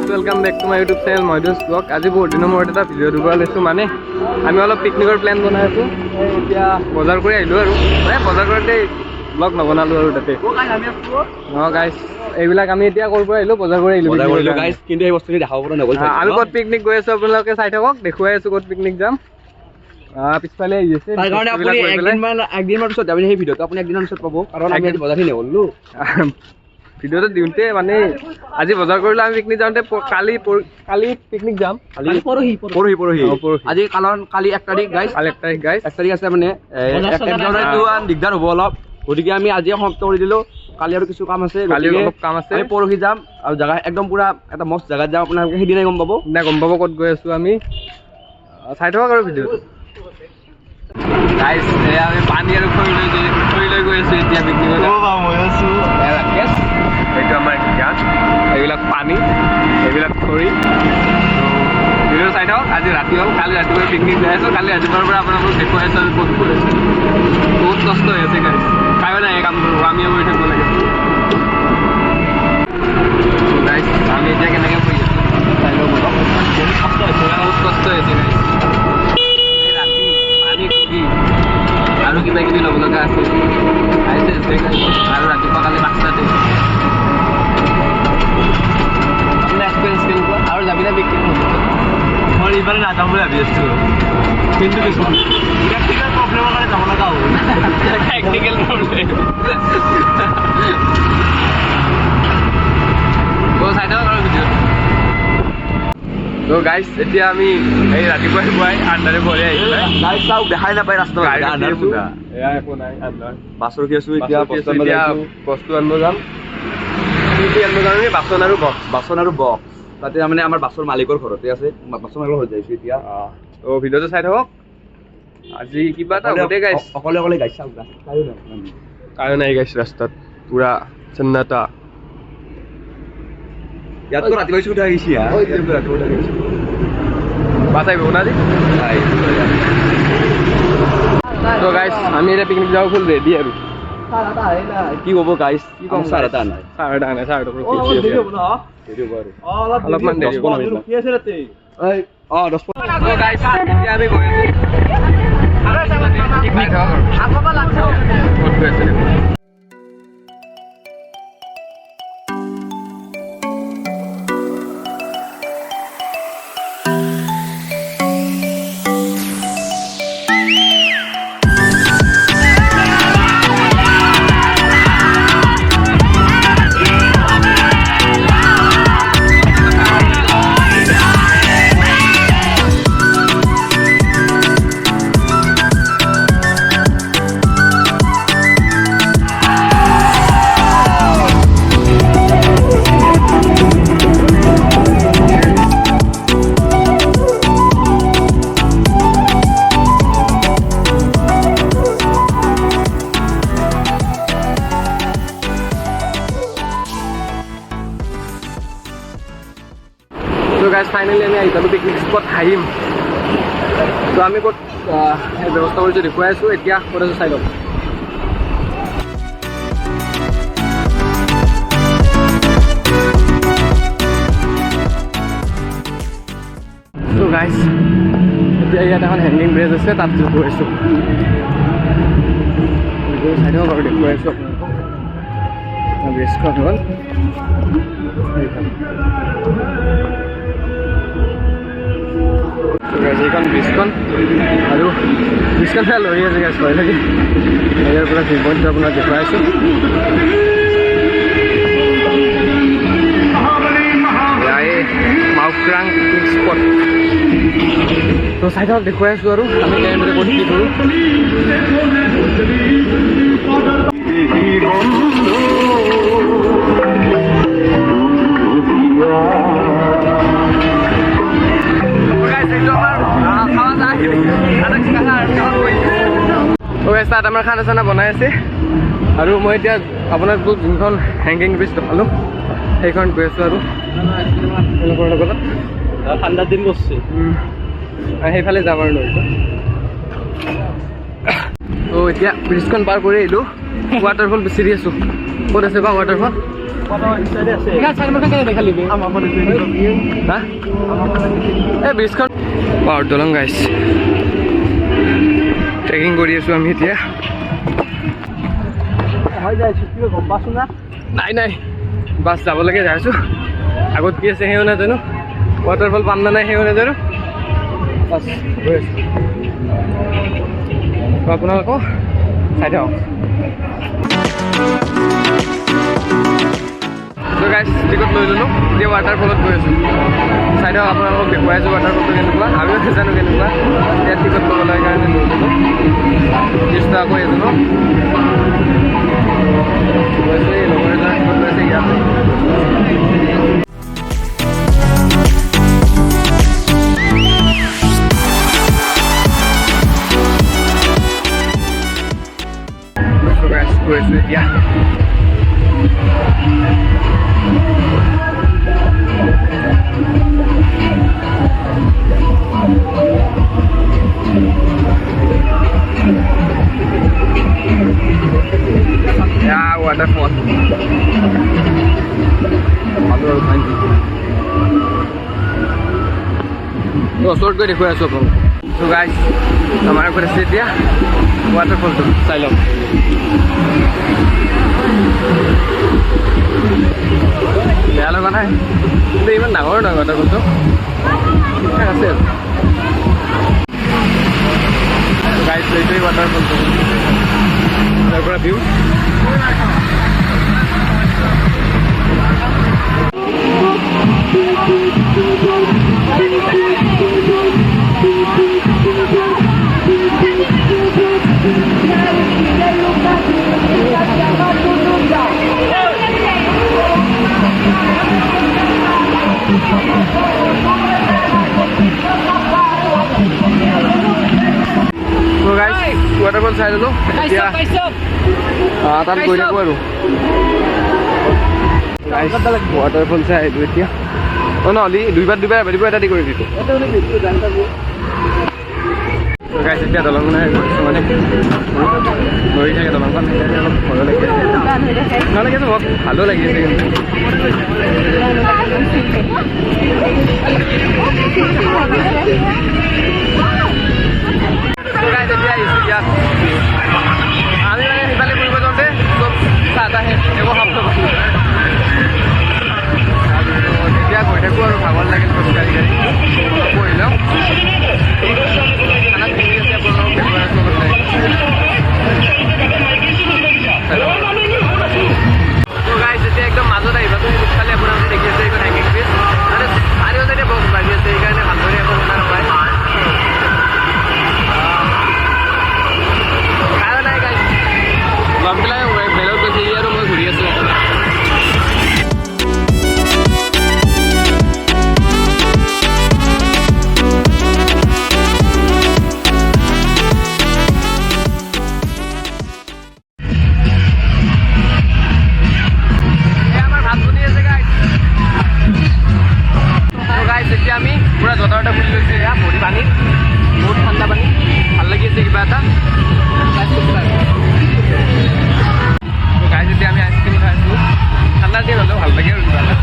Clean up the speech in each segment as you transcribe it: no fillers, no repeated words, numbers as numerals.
Guys welcome back to my YouTube channel মইদুছ blog. আজি বহুত দিনৰ মূৰত এটা ভিডিঅ' দিব লৈছোঁ। মানে আমি অলপ পিকনিকৰ প্লেন বনাই আছোঁ। এতিয়া বজাৰ কৰি আহিলোঁ আৰু বজাৰ কৰোঁতে ব্লগ নবনালোঁ আৰু তাতে অঁ গাইজ এইবিলাক আমি এতিয়া ক'ৰ পৰা আহিলোঁ, বজাৰ কৰি আহিলোঁ গাইজ। কিন্তু এই বস্তুখিনি দেখাব পৰা নগ'ল। আমি ক'ত পিকনিক গৈ আছোঁ আপোনালোকে চাই থাকক, দেখুৱাই আছোঁ ক'ত পিকনিক যাম। পিছফালে আহি আছে, তাৰ কাৰণে আপুনি একদিনমান পিছত যাবি সেই ভিডিঅ'টো আপুনি একদিনৰ পিছত পাব, কাৰণ আমি আজি বজাৰখিনি নগ'লোঁ। ভিডিঅ'টো দিওঁতে মানে আজি বজাৰ কৰিলোঁ, আমি পিকনিক যাওঁতে কালি পিকনিক যাম। পৰহি আজি কালি 1 তাৰিখ গাইজ, 1 তাৰিখ আছে মানে দিগদাৰ হ'ব অলপ, গতিকে আমি আজি সমাপ্ত কৰি দিলোঁ। কালি আৰু কিছু কাম আছে, আমি পৰহি যাম আৰু জেগা একদম পুৰা এটা মস্ত জেগাত যাম। আপোনালোকে সেইদিনাই গম পাব ক'ত গৈ আছোঁ আমি। চাই থাকক আৰু ভিডিঅ'টো গাইজ। আমি পানী আৰু খৰি লৈ গৈ আছোঁ এতিয়া পিকনিকত। এইটো আমাৰ গাঁত, এইবিলাক পানী, এইবিলাক খৰি। ভিডিঅ' চাই থাকক। আজি ৰাতি হ'ল, কালি ৰাতিপুৱা পিকনিক যাই আছোঁ। কালি ৰাতিপুৱাৰ পৰা আপোনালোকক দেখুৱাই আছোঁ আমি ক'ত গৈ আছোঁ। বহুত কষ্ট হৈ আছে গাইজ, কায়ো নাই এই কাম কৰোঁ, আমিও কৰি থাকিব লাগে গাইজ। আমি এতিয়া কেনেকৈ কৰি আছোঁ চাই লওঁ বলক। বহুত কষ্ট হৈছে গাইজ। ৰাতি পানী খৰি আৰু কিবা কিবি ল'ব লগা আছে আৰু ৰাতিপুৱা কালি 5টাতে। আপোনাৰ এক্সপিৰিয়েঞ্চ কেনেকুৱা? আৰু যাবি না পিকনিক? মই এইবাৰে নাযাম বুলি ভাবি আছোঁ, কিন্তু টেকনিকেল প্ৰব্লেমৰ কাৰণে যাব লগা হ'ব। টেকনিকেল প্ৰব্লেম চাই থাকক আৰু ভিডিঅ'। ত' গাইজ এতিয়া আমি এই ৰাতিপুৱাই আন্ধাৰে পৰে আহিছিলে। গাইজ চাওক, দেখাই নাপায় ৰাস্তা, এয়া একো নাই আন্ধাৰ। বাছ ৰখি আছোঁ এতিয়া, বস্তু আনিব যাম। বাচন আৰু বক্স তাতে মানে আমাৰ বাছৰ মালিকৰ ঘৰতে আছে, বাছৰ মালিকৰ ঘৰত যাইছোঁ এতিয়া। ত' ভিডিঅ'টো চাই থাকক। আজি কিবা এটা গোটেই গাইজ অকলে গাইজ চাওক, কায়ো নাই গাইজ ৰাস্তাত, পুৰা চেন্নাটা। ইয়াততো ৰাতিপুৱা উঠা গৈছি, বাছ আহিব না আজি। ত' গাইজ আমি এতিয়া পিকনিক যাব ফুল ৰেডি আৰু। কি হ'ব গাইজ, কি ক'ম, চাহ এটা নাই, অলপমান দেৰি হ'ব। আমি গৈ আছোঁ। তো গাইজ ফাইনেলি আমি আহি পালোঁ পিকনিক স্পট হাঁহিম। তো আমি ক'ত ব্যৱস্থা কৰিছোঁ দেখুৱাই আছোঁ। এতিয়া ক'ত আছোঁ চাই লওক। তো গাইজ এতিয়া ইয়াত এখন হেংগিং ব্ৰিজ আছে, তাত গৈ আছোঁ। চাই থাকক আৰু দেখুৱাই আছোঁ আপোনালোকক। ব্ৰিজখন হ'ল এইখন ব্ৰিজখন, আৰু ব্ৰিজখন লৈ আছে গাইজ, ভয় লাগে। ইয়াৰ পৰা ভিউ পইণ্টটো আপোনাক দেখুৱাই আছোঁ। মাউফ্ৰাং পিকনিক স্পট। তো চাই থাকক, দেখুৱাই আছোঁ আৰু আমি কেনেদৰে ক'ত কি কৰোঁ। তাত আমাৰ খানা চানা বনাই আছে, আৰু মই এতিয়া আপোনাক যোনখন হেংগিং ব্ৰিজ দেখালোঁ সেইখন গৈ আছোঁ আৰু তেওঁলোকৰ লগত। ঠাণ্ডাৰ দিন বসছে, সেইফালে যাম আৰু নদীটো। তো এতিয়া ব্ৰিজখন পাৰ কৰি আহিলোঁ, ৱাটাৰফল বিচাৰি আছোঁ। ক'ত আছে বা ৱাটাৰফল? এই ব্ৰিজখন পাহাৰত দলং গাইছ ট্ৰেকিং কৰি আছোঁ আমি এতিয়া নাই নাই বাছ যাবলৈকে যাই আছোঁ আগত কি আছে সেইও নাজানো ৱাটাৰফল পাম না নাই সেইও নাজানো বাছ গৈ আছোঁ আপোনালোকক চাই থাকক তো গাইছ টিকট লৈ ল'লোঁ এতিয়া ৱাটাৰফলত গৈ আছোঁ চাই থাকক আপোনালোকক দেখুৱাই আছোঁ ৱাটাৰফলটো কেনেকুৱা আমিও নাজানো কেনেকুৱা ইয়াত টিকট ল'বলৈ কাৰণে লৈ ল'লোঁ ত্ৰিছ টকা কৰি এজনো এই লগৰ এজনে টিকট লৈছে ইয়াতে গৈ আছোঁ এতিয়া waterfall ওচৰত গৈ দেখুৱাই আছোঁ আপোনালোকক তো গাইছ আমাৰ ঘৰত আছে এতিয়া ৱাটাৰফলটো চাই লওক বেয়া লগা নাই কিন্তু ইমান ডাঙৰ নহয় ৱাটাৰফলটো ঠিকঠাক আছে গাইছ এইটোৱেই ৱাটাৰফলটো তাৰ পৰা ভিউ ৱাটাৰফল চাই ল'লোঁ এতিয়া তাত গৈ থাকোঁ আৰু ৱাটাৰফল চাই আহিলোঁ এতিয়া নহ'লে দুইবাৰ ৰাতিপুৱা এটা দি কৰি দিছোঁ গাইছ এতিয়া দলং নাই মানে ধৰি থাকে দলংখন অলপ ভয় লাগি আছে নালাগে মোক ভালো লাগি আছে কিন্তু এতিয়া আহিছোঁ ইয়াত আমি মানে সিফালে ফুৰিব যাওঁতে চব চাহ তাহে একো শব্দ পাইছোঁ এতিয়া গৈ থাকোঁ আৰু ভাগৰ লাগিল খোজকাঢ়ি বহি লওঁ খানা পিন্ধি আছে আপোনালোকক দেখুৱাই আছোঁ গাইছ এতিয়া একদম মাজত আহিবা তুমি পিছফালে আপোনালোকে দেখি আছে এইখন হেংগিং ব্ৰিজ আৰু চাৰিও চাইডে বক্স বাঢ়ি আছে সেইকাৰণে ভালদৰে একো শুনা নাপায় লগবিলাকে বেলেগ গৈছে আৰু মই ঘূৰি আছোঁ এতিয়া আমি পুৰা জোতাৰটা ফুলি লৈছোঁ এয়া ভৰি পানীত বহুত ঠাণ্ডা পানী ভাল লাগি আছে কিবা এটা গাইছ এতিয়া আমি আইচক্ৰীম খাই আছোঁ ঠাণ্ডা দিন হ'লেও ভাল লাগে আৰু কিবা এটা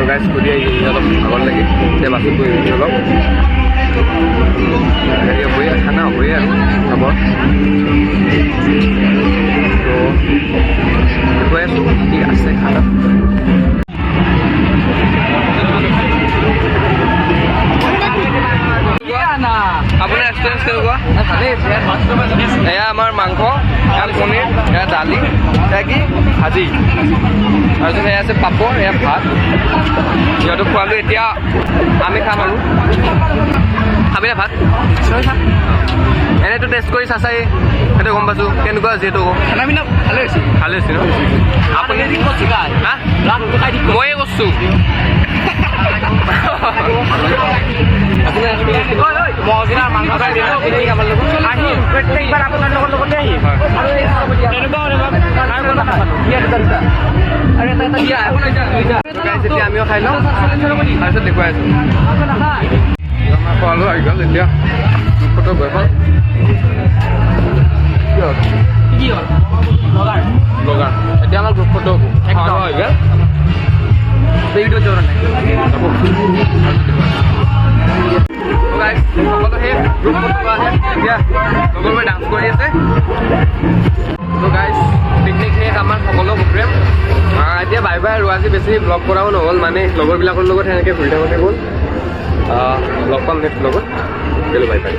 গাইছ কৰি আহি অলপ ভাগৰ লাগে এতিয়া বাছত গৈ আহিছোঁ অলপ হ'বই খানা হ'বই আৰু খাব তো কৈ আছোঁ ঠিক আছে খানা আপোনাৰ এক্সপিৰিয়েঞ্চ কেনেকুৱা এয়া আমাৰ মাংস এয়া পনীৰ এয়া দালি এয়া কি ভাজি তাৰপিছত এয়া আছে পাপৰ এয়া ভাত সিহঁতক খোৱালোঁ এতিয়া আমি খাম আৰু খাবিনে ভাত এনেইতো টেষ্ট কৰি চাচাই সেইটো গম পাইছোঁ কেনেকুৱা যিহেতু খানাবিলাক ভালে হৈছে ভালে হৈছে ন আপুনি ময়ে কৈছোঁ প্ৰত্যেকবাৰ আপোনাৰ লগতে আহিম আমিও খাই লওঁ তাৰপিছত দেখুৱাই আছোঁ আমাৰ খোৱালোঁ আহি গ'ল এতিয়া ফটো গৈ পাল কি হ'ল ব্লগাৰ এতিয়া আমাৰ গ্ৰুপ ফটো হ'ব একদম। হয় গে ভিডিঅ' যোৱা নাই গাইজ সকলো সেই গ্ৰুপ ফটো আহে এতিয়া লগৰবোৰে ডান্স কৰি আছে তো গাইজ পিকনিক শেষ আমাৰ সকলো প্ৰগ্ৰেম এতিয়া বাই বাই আৰু আজি বেছি ব্লগ কৰাও নহ'ল মানে লগৰবিলাকৰ লগত সেনেকৈ ঘূৰি থাকোঁতে গ'ল লগ পাম নেক্সট লগত গ'লো বাই বাই